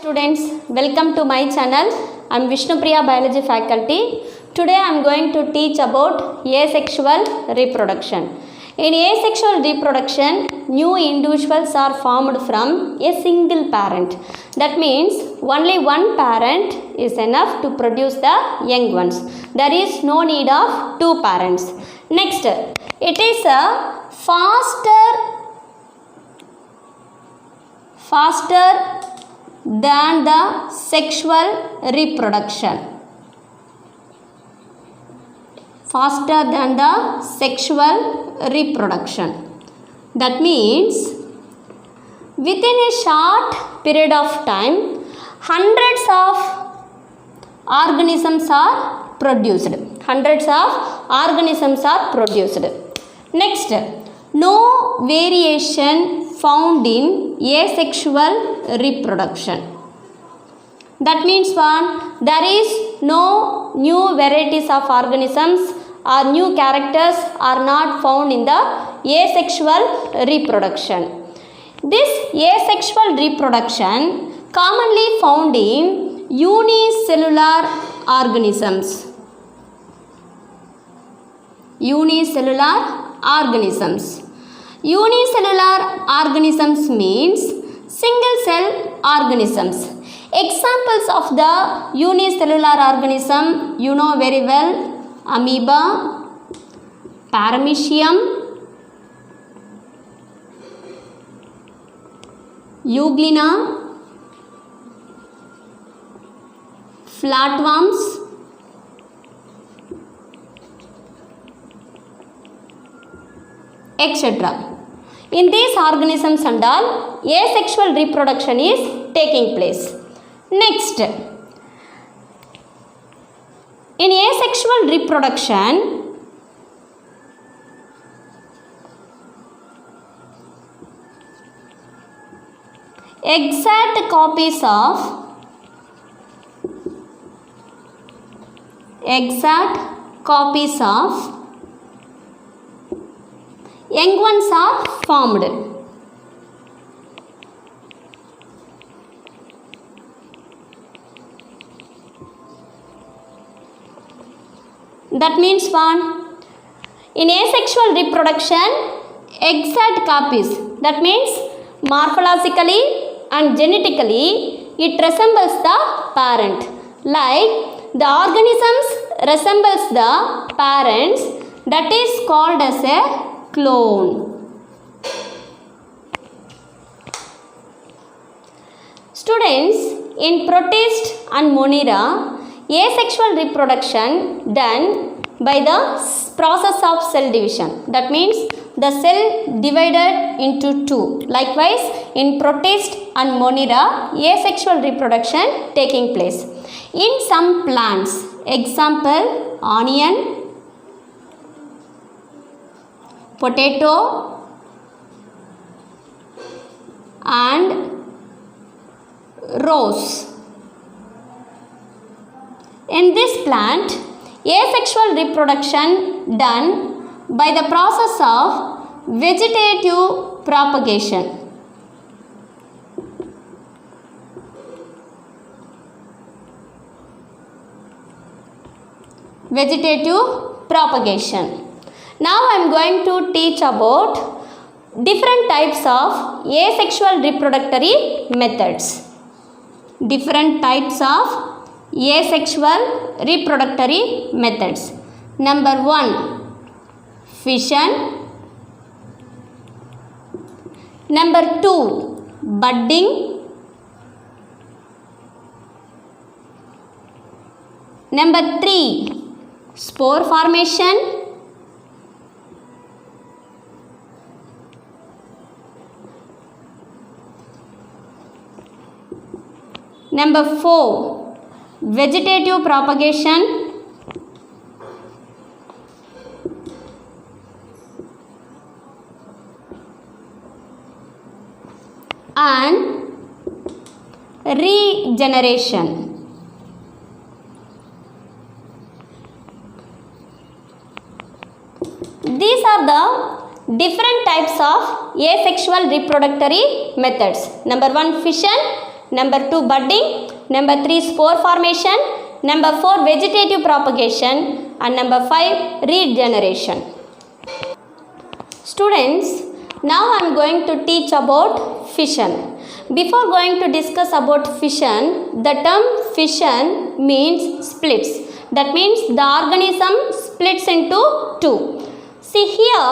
Students, welcome to my channel. I am Vishnupriya Biology faculty. Today I am going to teach about asexual reproduction. In asexual reproduction, new individuals are formed from a single parent. That means only one parent is enough to produce the young ones. There is no need of two parents. Next, it is a faster than the sexual reproduction. Faster than the sexual reproduction. That means within a short period of time, hundreds of organisms are produced. Hundreds of organisms are produced. Next, no variation found in asexual reproduction. That means one, there is no new varieties of organisms or new characters are not found in the asexual reproduction. This asexual reproduction commonly found in unicellular organisms. Unicellular organisms. Unicellular organisms means single cell organisms. Examples of the unicellular organism you know very well: amoeba, paramecium, euglena, flatworms, etc. In these organisms and all, asexual reproduction is taking place. Next, in asexual reproduction, exact copies of young ones are formed. That means one, in asexual reproduction, exact copies, that means morphologically and genetically it resembles the parent. Like the organisms resembles the parents, that is called as a clone. Students, in Protist and Monera, asexual reproduction done by the process of cell division. That means the cell divided into two. Likewise, in Protist and Monera, asexual reproduction taking place. In some plants, example onion, potato and rose. In this plant, asexual reproduction done by the process of vegetative propagation. Vegetative propagation. Now I am going to teach about different types of asexual reproductory methods. Different types of asexual reproductory methods. Number 1, fission. Number 2, budding. Number 3, spore formation. Number 4, vegetative propagation. And regeneration. These are the different types of asexual reproductory methods. Number 1, fission. Number 2, budding. Number 3, spore formation. Number 4, vegetative propagation. And number 5, regeneration. Students, now I am going to teach about fission. Before going to discuss about fission, the term fission means splits. That means the organism splits into two. See here,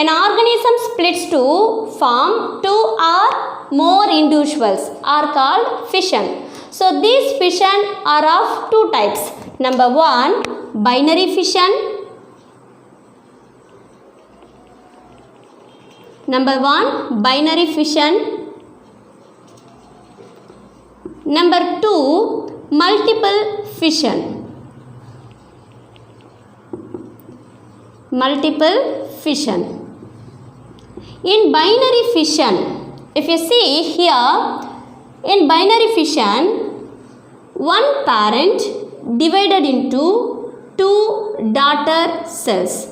an organism splits to form two or more individuals are called fission. So these fission are of two types. Number 1, binary fission. Number 1, binary fission. Number 2, multiple fission. Multiple fission. In binary fission, if you see here, in binary fission, one parent divided into two daughter cells.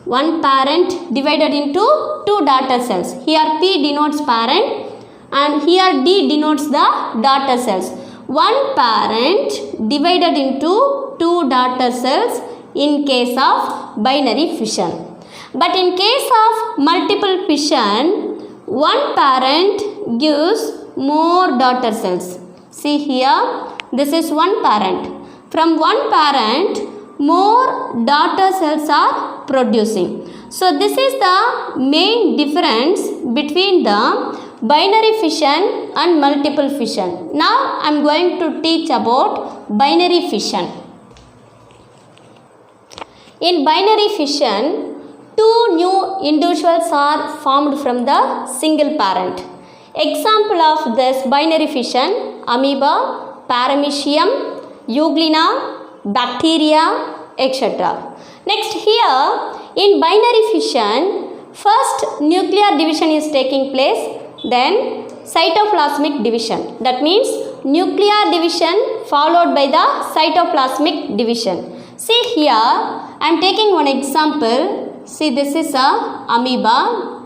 One parent divided into two daughter cells. Here P denotes parent and here D denotes the daughter cells. One parent divided into two daughter cells in case of binary fission. But in case of multiple fission, one parent gives more daughter cells. See here, this is one parent. From one parent, more daughter cells are producing. So this is the main difference between the binary fission and multiple fission. Now I am going to teach about binary fission. In binary fission, two new individuals are formed from the single parent. Example of this binary fission: amoeba, paramecium, euglena, bacteria, etc. Next here, in binary fission, first nuclear division is taking place, then cytoplasmic division. That means nuclear division followed by the cytoplasmic division. See here, I am taking one example. See, this is a amoeba.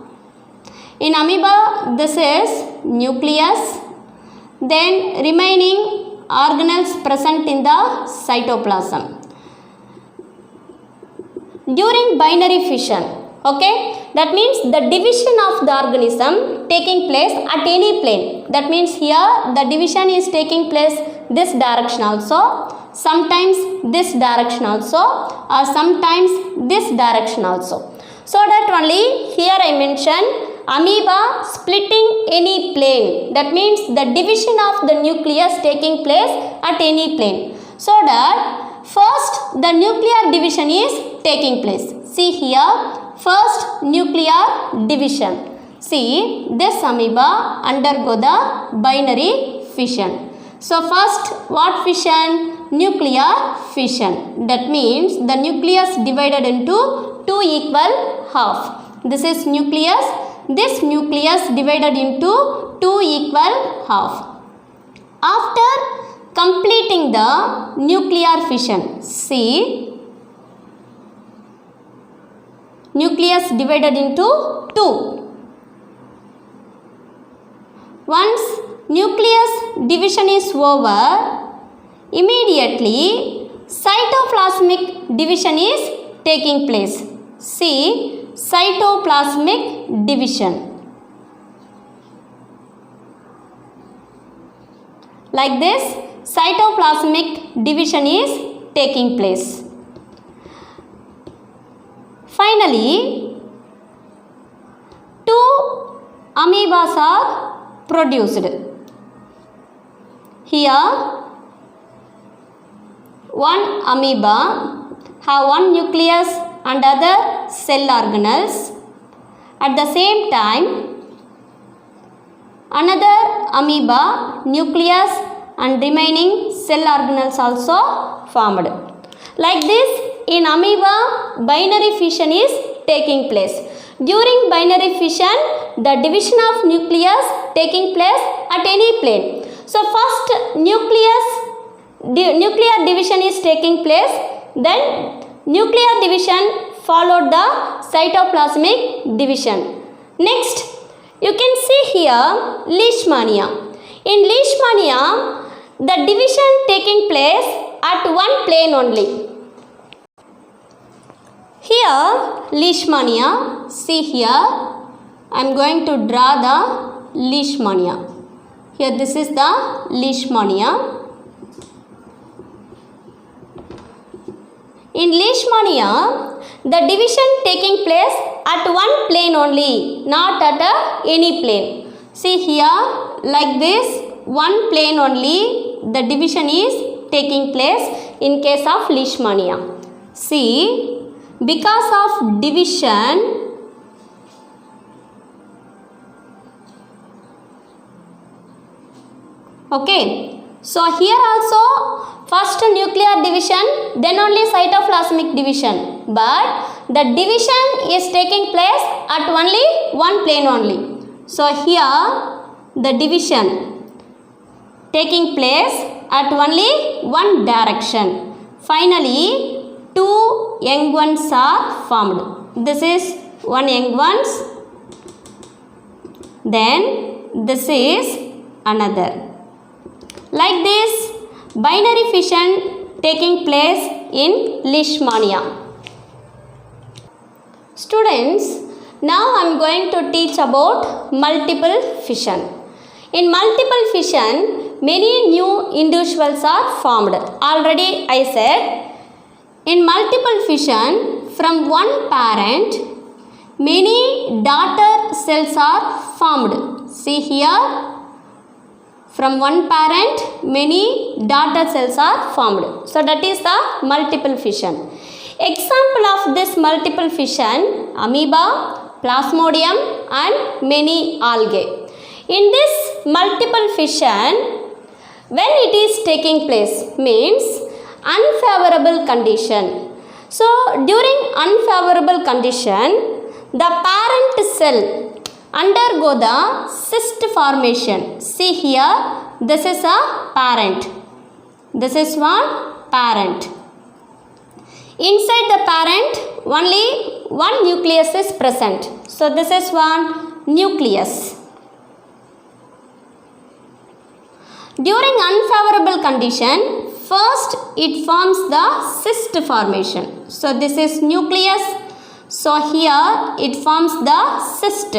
In amoeba, this is nucleus, then remaining organelles present in the cytoplasm. During binary fission, okay, that means the division of the organism taking place at any plane. That means here the division is taking place this direction also, sometimes this direction also, or sometimes this direction also. So that only here I mention amoeba splitting any plane. That means the division of the nucleus taking place at any plane. So that first the nuclear division is taking place. See here, first nuclear division. See, this amoeba undergo the binary fission. So first what fission? Nuclear fission. That means the nucleus divided into two equal half. This is nucleus. This nucleus divided into two equal half. After completing the nuclear fission, see, nucleus divided into two. Once nucleus division is over, immediately cytoplasmic division is taking place. See, cytoplasmic division. Like this, cytoplasmic division is taking place. Finally, two amoebas are produced. Here, one amoeba have one nucleus and other cell organelles. At the same time, another amoeba nucleus and remaining cell organelles also formed. Like this, in amoeba, binary fission is taking place. During binary fission, the division of nucleus taking place at any plane. So first nuclear division is taking place, then nuclear division followed the cytoplasmic division. Next, you can see here leishmania. In Leishmania, the division taking place at one plane only. Here, Leishmania, see here, I am going to draw the Leishmania. Here this is the Leishmania. In Leishmania, the division taking place at one plane only, not at any plane. See here, like this, one plane only, the division is taking place in case of Leishmania. See, because of division, okay, so here also first nuclear division, then only cytoplasmic division, but the division is taking place at only one plane only. So here the division taking place at only one direction. Finally, two young ones are formed. This is one young ones, then this is another. Like this, binary fission taking place in Leishmania. Students, now I am going to teach about multiple fission. In multiple fission, many new individuals are formed. Already I said, in multiple fission, from one parent, many daughter cells are formed. See here, from one parent, many daughter cells are formed. So that is the multiple fission. Example of this multiple fission, amoeba, plasmodium and many algae. In this multiple fission, when it is taking place, means unfavorable condition. So during unfavorable condition, the parent cell undergo the cyst formation. See here, this is a parent. This is one parent. Inside the parent, only one nucleus is present. So this is one nucleus. During unfavorable condition, first it forms the cyst formation. So this is nucleus. So here it forms the cyst.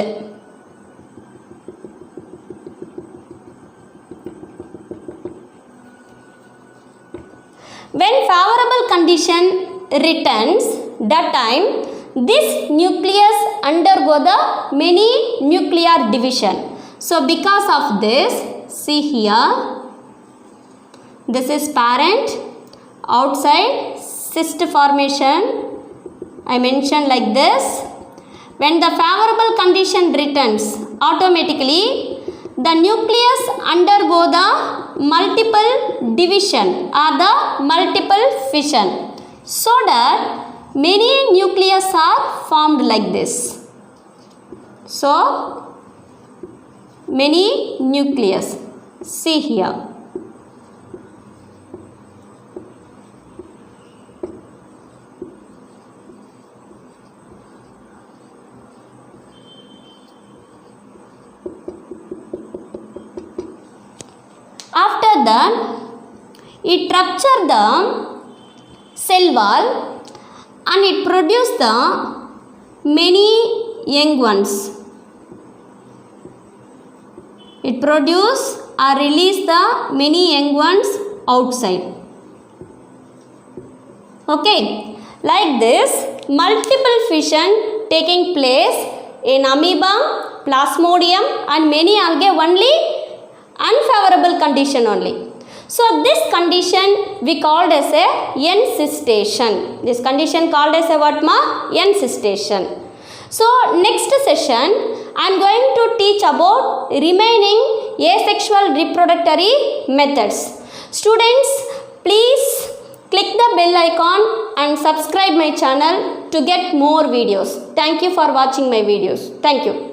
When favorable condition returns, that time this nucleus undergo the many nuclear division. So because of this, see here, this is parent, outside cyst formation, I mentioned like this. When the favorable condition returns, automatically the nucleus undergo the multiple division or the multiple fission, so that many nucleus are formed like this. So many nucleus, see here. After that, it rupture the cell wall and it produce the many young ones. It produce or release the many young ones outside. Okay, like this, multiple fission taking place in amoeba, plasmodium and many algae only unfavorable condition only. So this condition we called as a encystation. This condition called as a what ma? Encystation. So next session I am going to teach about remaining asexual reproductory methods. Students, please click the bell icon and subscribe my channel to get more videos. Thank you for watching my videos. Thank you.